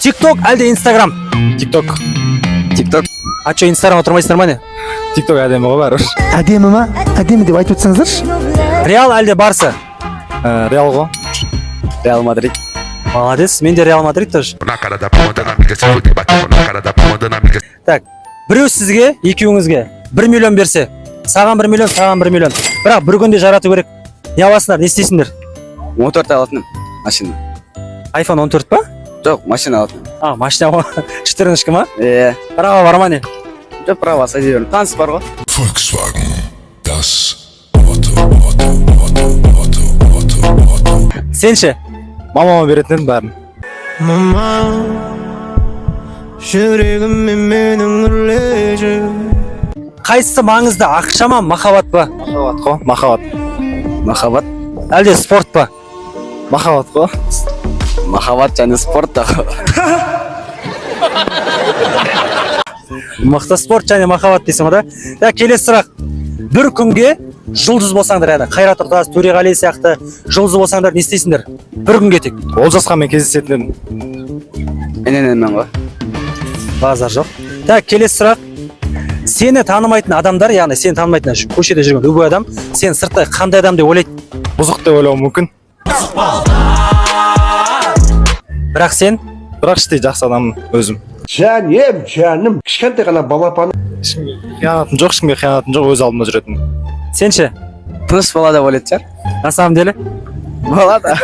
TikTok әлде Instagram? TikTok. А что, Instagram отырмайсыздар ма не? TikTok әдемі ғой бәрі. Әдемі ма? Әдемі деп айтып отырсаңыздаршы. Реал әлде Барса? Реал ғой. Реал Мадрид. Молодец, мен де Реал Мадрид тоже. Na cara da porra da amiga, se fuder, bateu na cara da porra da amiga. Так, біреу сізге, екеуіңізге 1 миллион берсе, саған 1 миллион, саған 1 миллион. Бірақ бір күнде жарату керек. Не аласыңдар, не істейсіңдер? 14 алатынмын машина. iPhone 14 па? Жоқ, машина алатынмын. А, машина ғой. 14 ма? Права бар ма не? Жоқ, права сади берем. Таныс бар ғой. Volkswagen, das Сен ше? Мамама беретін едім бәрін. Мама, жүрегіммен менің үрлежі. Қайсысы маңызды, ақша ма, махаббат па? Махаббат қой, махаббат. Махаббат. Әлде спорт па? Махаббат қой. Махаббат және спорт та. Мықты спорт және махаббат дейсің ғой да? Так, келесі сұрақ. Бір күнге жұлдыз болсаңдар, яғни Қайрат Нұртас, Төреғали сияқты жұлдыз болсаңдар, не істейсіңдер? Bir күнге тек. Олжасқанмен кездесетін едім. Ененемен ғой. Базар жоқ. Так, келесі сұрақ. Сені танымайтын адамдар, яғни сені танымайтын көшеде жүрген любой адам, сен сырттай қандай адам деп ойлайды? Бұзық деп ойлауым мүмкін. Бірақ сен? Бірақ іштей жақсы адаммын өзім. Жаным, кішкентай ғана балапаным. Қиянатым жоқ, ешкімге қиянатым жоқ, өз алдымда жүретін. Сен ше? Тыныш бала деп ойлайды шығар. На самом деле? Болады.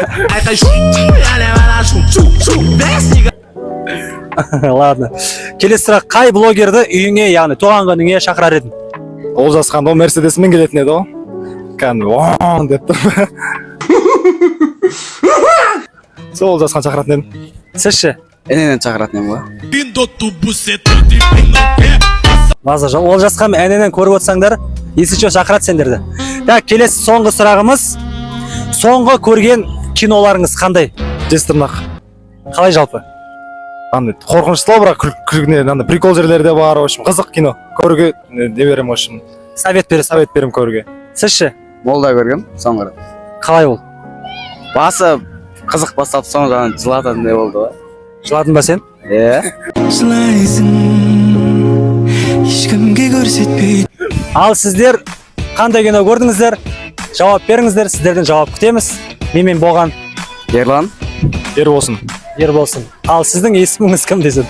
Ладно. Келесі сұрақ. Қай блогерді үйіңе, яғни туған күніңе шақырар едің? Олжасқан ол Мерседесімен келетін еді ғой. Кәдімгі оң деп тұр. Сол Олжасқан шақыратын едім. Сіз ше? Ененен шақыратын едім ғой. Базар жоқ. Ол жасқа әненен көріп отырсаңдар, есінше шақырат сендерді. Так, келесі соңғы сұрағымыз. Соңғы көрген киноларыңыз қандай? Жезтырнақ. Қалай жалпы? Қорқыныштылау, бірақ күлгіне прикол жерлері де бар, общем, қызық кино. Көруге не берем, общем. Совет берем көруге. Сіз ше? Молда көргем, соңғы. Қалай ол? Басы қызық бастап соң жаңа жылататын не болды ғой. Жыладың ба сен? Жылайсың, ешкімге көрсетпей. Ал сіздер қандай кино көрдіңіздер? Жауап беріңіздер, сіздерден жауап күтеміз. Менмен болған Ерлан. Ер болсын. Ал сіздің есіміңіз кім десін?